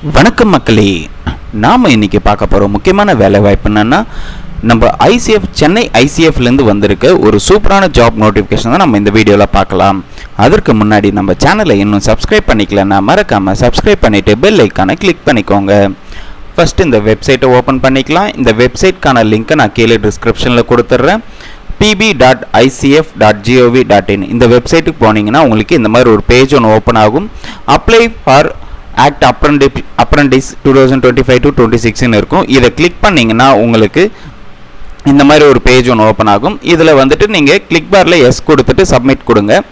வணக்கம் மக்களே, நாம் இன்றைக்கி பார்க்க போகிற முக்கியமான வேலை வாய்ப்பு என்னென்னா, நம்ம சென்னை ஐசிஎஃப்லேருந்து வந்திருக்க ஒரு சூப்பரான ஜாப் நோட்டிஃபிகேஷன் தான் நம்ம இந்த வீடியோவில் பார்க்கலாம். அதற்கு முன்னாடி நம்ம சேனலை இன்னும் சப்ஸ்கிரைப் பண்ணிக்கலன்னா மறக்காமல் சப்ஸ்கிரைப் பண்ணிவிட்டு பெல் ஐக்கானை கிளிக் பண்ணிக்கோங்க. ஃபஸ்ட்டு இந்த வெப்சைட்டை ஓப்பன் பண்ணிக்கலாம். இந்த வெப்சைட்கான லிங்க்கை நான் கீழே டிஸ்கிரிப்ஷனில் கொடுத்துட்றேன். pb.icf.gov.in இந்த வெப்சைட்டுக்கு போனீங்கன்னா உங்களுக்கு இந்த மாதிரி ஒரு பேஜ் ஒன்று ஓப்பன் ஆகும். அப்ளை ஃபார் ஆக்ட் அப்ரண்டிஸ் 2025-26 இருக்கும். இதை கிளிக் பண்ணிங்கன்னா உங்களுக்கு இந்த மாதிரி ஒரு பேஜ் ஒன்று ஓப்பன் ஆகும். இதில் வந்துட்டு நீங்கள் கிளிக் பாரில் எஸ் கொடுத்துட்டு சப்மிட் கொடுங்க.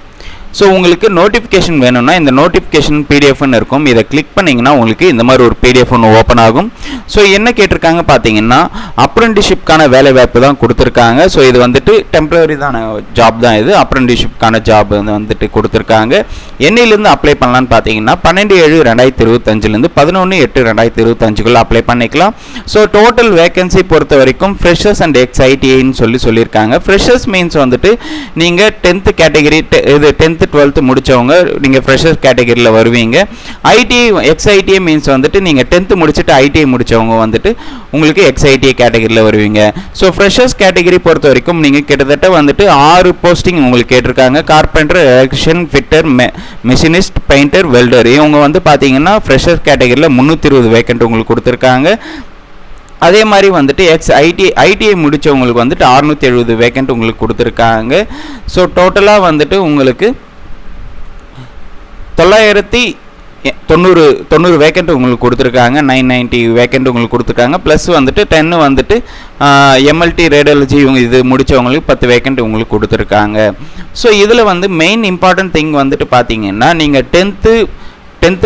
ஸோ உங்களுக்கு நோட்டிஃபிகேஷன் வேணும்னா இந்த நோட்டிஃபிகேஷன் பிடிஎஃப்னு இருக்கும். இதை கிளிக் பண்ணிங்கன்னா உங்களுக்கு இந்த மாதிரி ஒரு பிடிஎஃப் ஒன்று ஓப்பன் ஆகும். ஸோ என்ன கேட்டிருக்காங்க பார்த்தீங்கன்னா, அப்ரண்டிஷிப்கான வேலை வாய்ப்பு தான் கொடுத்துருக்காங்க. ஸோ இது வந்துட்டு டெம்பரரி தான ஜாப் தான். இது அப்ரண்டிஷிப்கான ஜாப் வந்துட்டு கொடுத்துருக்காங்க. என்னையிலேருந்து அப்ளை பண்ணலான்னு பார்த்தீங்கன்னா 12/7/2025 11/8/2025 அப்ளை பண்ணிக்கலாம். ஸோ டோட்டல் வேகன்சி பொறுத்த வரைக்கும் ஃப்ரெஷர்ஸ் அண்ட் எக்ஸ்-ஐடிஐன்னு சொல்லியிருக்காங்க. ஃப்ரெஷர்ஸ் மீன்ஸ் வந்துட்டு நீங்கள் 10th கேட்டகரி, இது 10th 12th முடித்தவங்க நீங்கள் ஃப்ரெஷர் கேட்டகரியில் வருவீங்க. ஐடிஐ எக்ஸ்-ஐடிஐ மீன்ஸ் வந்துட்டு நீங்கள் 10th முடிச்சுட்டு ஐடிஐ முடித்தவங்க வந்துட்டு உங்களுக்கு எக்ஸ்-ஐடிஐ கேட்டகரியில் வருவீங்க. ஸோ ஃப்ரெஷர்ஸ் கேட்டகரி பொறுத்த வரைக்கும் நீங்கள் கிட்டத்தட்ட வந்துட்டு 6 போஸ்டிங் உங்களுக்கு கேட்டிருக்காங்க. Carpenter, electrician, fitter, machinist, painter, welder. இவங்க வந்து பார்த்தீங்கன்னா ஃப்ரெஷர் கேட்டகரியில் 320 வேக்கண்ட் உங்களுக்கு கொடுத்துருக்காங்க. அதே மாதிரி வந்துட்டு ஐடிஐ முடித்தவங்களுக்கு வந்துட்டு 670 வேக்கண்ட் உங்களுக்கு கொடுத்துருக்காங்க. ஸோ டோட்டலாக வந்துட்டு உங்களுக்கு 990 வேக்கண்ட் உங்களுக்கு கொடுத்துருக்காங்க. 990 வேக்கண்ட் உங்களுக்கு கொடுத்துருக்காங்க. ப்ளஸ் வந்துட்டு 10 வந்துட்டு எம்எல்டி ரேடியாலஜி இது முடித்தவங்களுக்கு 10 வேக்கண்ட் உங்களுக்கு கொடுத்துருக்காங்க. ஸோ இதில் வந்து மெயின் இம்பார்ட்டன்ட் திங் வந்துட்டு பார்த்தீங்கன்னா, நீங்கள் 10th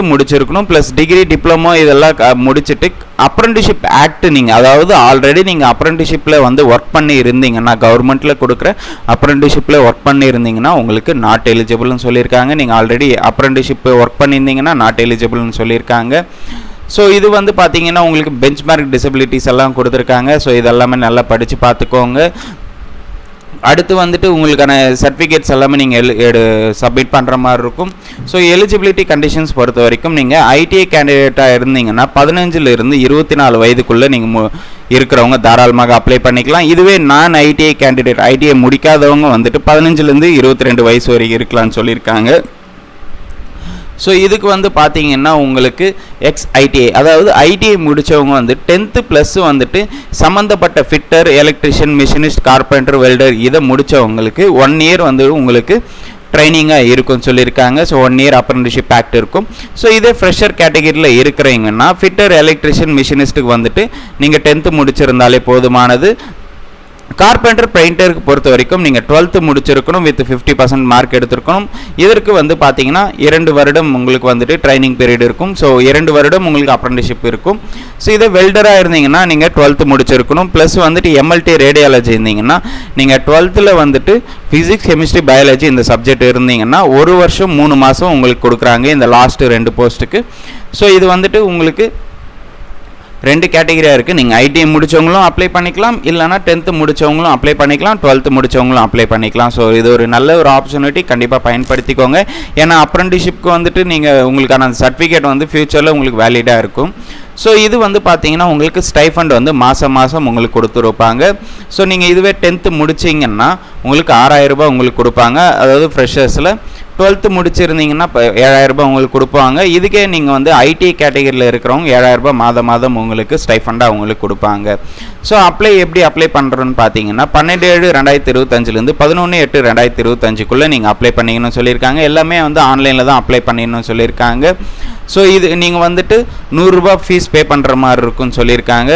முடிச்சிருக்கணும், ப்ளஸ் டிகிரி, டிப்ளமோ இதெல்லாம் முடிச்சுட்டு அப்ரண்டிஷிப் ஆக்ட் நீங்கள், அதாவது ஆல்ரெடி நீங்கள் அப்ரண்டிஷிப்பில் வந்து ஒர்க் பண்ணி இருந்தீங்கன்னா, கவர்மெண்ட்டில் கொடுக்குற அப்ரண்டிஷிப்பில் ஒர்க் பண்ணி இருந்தீங்கன்னா உங்களுக்கு நாட் எலிஜிபிள்னு சொல்லியிருக்காங்க. நீங்கள் ஆல்ரெடி அப்ரண்டிஷிப் ஒர்க் பண்ணியிருந்தீங்கன்னா நாட் எலிஜிபிள்னு சொல்லியிருக்காங்க. ஸோ இது வந்து பார்த்தீங்கன்னா உங்களுக்கு பெஞ்ச்மார்க் டிசபிலிட்டிஸ் எல்லாம் கொடுத்துருக்காங்க. ஸோ இதெல்லாமே நல்லா படித்து பார்த்துக்கோங்க. அடுத்து வந்துட்டு உங்களுக்கான சர்டிஃபிகேட்ஸ் எல்லாமே நீங்கள் சப்மிட் பண்ணுற மாதிரி இருக்கும். ஸோ எலிஜிபிலிட்டி கண்டிஷன்ஸ் பொறுத்த வரைக்கும் நீங்கள் ஐடிஐ கேண்டிடேட்டாக இருந்தீங்கன்னா 15 to 24 வயதுக்குள்ளே நீங்கள் இருக்கிறவங்க தாராளமாக அப்ளை பண்ணிக்கலாம். இதுவே நான் ஐடிஐ கேண்டிடேட், ஐடிஐ முடிக்காதவங்க வந்துட்டு 15 to 22 வயசு வரைக்கும் இருக்கலாம்னு சொல்லியிருக்காங்க. ஸோ இதுக்கு வந்து பார்த்தீங்கன்னா உங்களுக்கு எக்ஸ்-ஐடிஐ, அதாவது ஐடிஐ முடித்தவங்க வந்து 10th ப்ளஸ் வந்துட்டு சம்மந்தப்பட்ட fitter, electrician, machinist, carpenter, welder இதை முடித்தவங்களுக்கு 1 year வந்து உங்களுக்கு ட்ரைனிங்காக இருக்கும்னு சொல்லியிருக்காங்க. ஸோ 1 year அப்ரண்டிஷிப் ஆக்ட் இருக்கும். ஸோ இதே ஃப்ரெஷர் கேட்டகரியில் இருக்கிறீங்கன்னா ஃபிட்டர், எலக்ட்ரிஷியன், மிஷினிஸ்ட்டுக்கு வந்துட்டு நீங்கள் 10th முடிச்சிருந்தாலே போதுமானது. கார்பெண்டர், பெயிண்டருக்கு பொறுத்த வரைக்கும் நீங்கள் 12th முடிச்சிருக்கணும், வித் 50% மார்க் எடுத்திருக்கணும். இதற்கு வந்து பார்த்தீங்கன்னா 2 வருடம் உங்களுக்கு வந்துட்டு ட்ரைனிங் பீரியட் இருக்கும். ஸோ 2 வருடம் உங்களுக்கு அப்ரண்டிஷிப் இருக்கும். ஸோ இதே வெல்டராக இருந்தீங்கன்னா நீங்கள் 12th முடிச்சிருக்கணும், ப்ளஸ் வந்துட்டு எம்எல்டி ரேடியாலஜி இருந்தீங்கன்னா நீங்கள் 12th வந்துட்டு ஃபிசிக்ஸ், கெமிஸ்ட்ரி, பயாலஜி இந்த சப்ஜெக்ட் இருந்தீங்கன்னா 1 வருஷம் 3 மாதம் உங்களுக்கு கொடுக்குறாங்க இந்த லாஸ்ட்டு 2 போஸ்ட்டுக்கு. ஸோ இது வந்துட்டு உங்களுக்கு 2 கேட்டகரியாக இருக்குது. நீங்கள் ஐடிஐ முடித்தவங்களும் அப்ளை பண்ணிக்கலாம், இல்லைனா 10th முடித்தவங்களும் அப்ளை பண்ணிக்கலாம், 12th முடித்தவங்களும் அப்ளை பண்ணிக்கலாம். ஸோ இது ஒரு நல்ல ஒரு ஆப்பர்ச்சுனிட்டி, கண்டிப்பாக பயன்படுத்திக்கோங்க. ஏன்னா அப்ரண்டிஷிப்க்கு வந்துட்டு நீங்கள் உங்களுக்கான சர்டிஃபிகேட் வந்து ஃப்யூச்சரில் உங்களுக்கு வேலிடாக இருக்கும். ஸோ இது வந்து பார்த்தீங்கன்னா உங்களுக்கு ஸ்டைஃபண்ட் வந்து மாதம் உங்களுக்கு கொடுத்துருப்பாங்க. ஸோ நீங்கள் இதுவே 10th முடிச்சிங்கன்னா உங்களுக்கு 6000 ரூபாய் உங்களுக்கு கொடுப்பாங்க. அதாவது ஃப்ரெஷர்ஸில் 12th முடிச்சிருந்தீங்கன்னா 7000 ரூபாய் உங்களுக்கு கொடுப்பாங்க. இதுக்கே நீங்கள் வந்து ஐடிஐ கேட்டகரியில் இருக்கிறவங்க 7000 ரூபாய் மாதம் உங்களுக்கு ஸ்டைஃபண்டாக உங்களுக்கு கொடுப்பாங்க. ஸோ எப்படி அப்ளை பண்ணுறோன்னு பார்த்தீங்கன்னா 12/7/2025 11/8/2025 நீங்கள் அப்ளை பண்ணிக்கணும்னு சொல்லியிருக்காங்க. எல்லாமே வந்து ஆன்லைனில் தான் அப்ளை பண்ணிடணும்னு சொல்லியிருக்காங்க. ஸோ இது நீங்கள் வந்துட்டு 100 ரூபாய் ஃபீஸ் பே பண்ணுற மாதிரி இருக்குன்னு சொல்லியிருக்காங்க.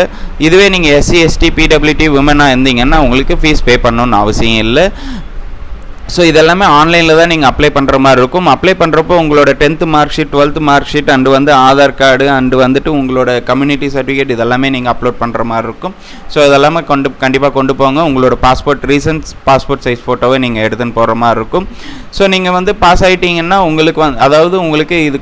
இதுவே நீங்கள் SC, ST, PWT விமனாக இருந்தீங்கன்னா உங்களுக்கு ஃபீஸ் பே பண்ணணுன்னு அவசியம் இல்லை. ஸோ இதெல்லாமே ஆன்லைனில் தான் நீங்கள் அப்ளை பண்ணுற மாதிரி இருக்கும். அப்ளை பண்ணுறப்போ உங்களோட 10th mark sheet, 12th mark sheet and வந்து ஆதார் கார்டு அண்டு வந்துட்டு உங்களோட கம்யூனிட்டி சர்டிஃபிகேட் இதெல்லாமே நீங்கள் அப்லோட் பண்ணுற மாதிரி இருக்கும். ஸோ இதெல்லாமே கண்டிப்பாக கொண்டு போங்க. உங்களோட ரீசன்ட் பாஸ்போர்ட் சைஸ் ஃபோட்டோவை நீங்கள் எடுத்துன்னு போகிற மாதிரி இருக்கும். ஸோ நீங்கள் வந்து பாஸ் ஆகிட்டீங்கன்னா உங்களுக்கு அதாவது உங்களுக்கு இது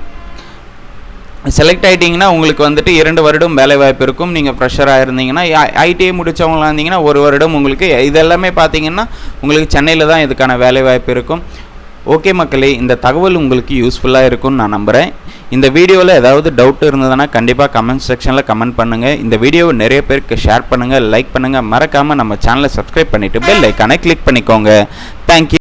செலக்ட் ஆகிட்டிங்கன்னா உங்களுக்கு வந்துட்டு 2 வருடம் வேலை வாய்ப்பு இருக்கும். நீங்கள் ஃப்ரெஷராக இருந்தீங்கன்னா, ஐடிஐ முடித்தவங்களாக இருந்தீங்கன்னா 1 வருடம் உங்களுக்கு. இதெல்லாமே பார்த்தீங்கன்னா உங்களுக்கு சென்னையில் தான் இதுக்கான வேலை வாய்ப்பு இருக்கும். ஓகே மக்களே, இந்த தகவல் உங்களுக்கு யூஸ்ஃபுல்லாக இருக்கும்னு நான் நம்புகிறேன். இந்த வீடியோவில் ஏதாவது டவுட் இருந்ததுன்னா கண்டிப்பாக கமெண்ட் செக்ஷனில் கமெண்ட் பண்ணுங்கள். இந்த வீடியோவை நிறைய பேருக்கு ஷேர் பண்ணுங்கள், லைக் பண்ணுங்கள். மறக்காமல் நம்ம சேனலை சப்ஸ்கிரைப் பண்ணிவிட்டு பெல் ஐக்கானை கிளிக் பண்ணிக்கோங்க. தேங்க்யூ.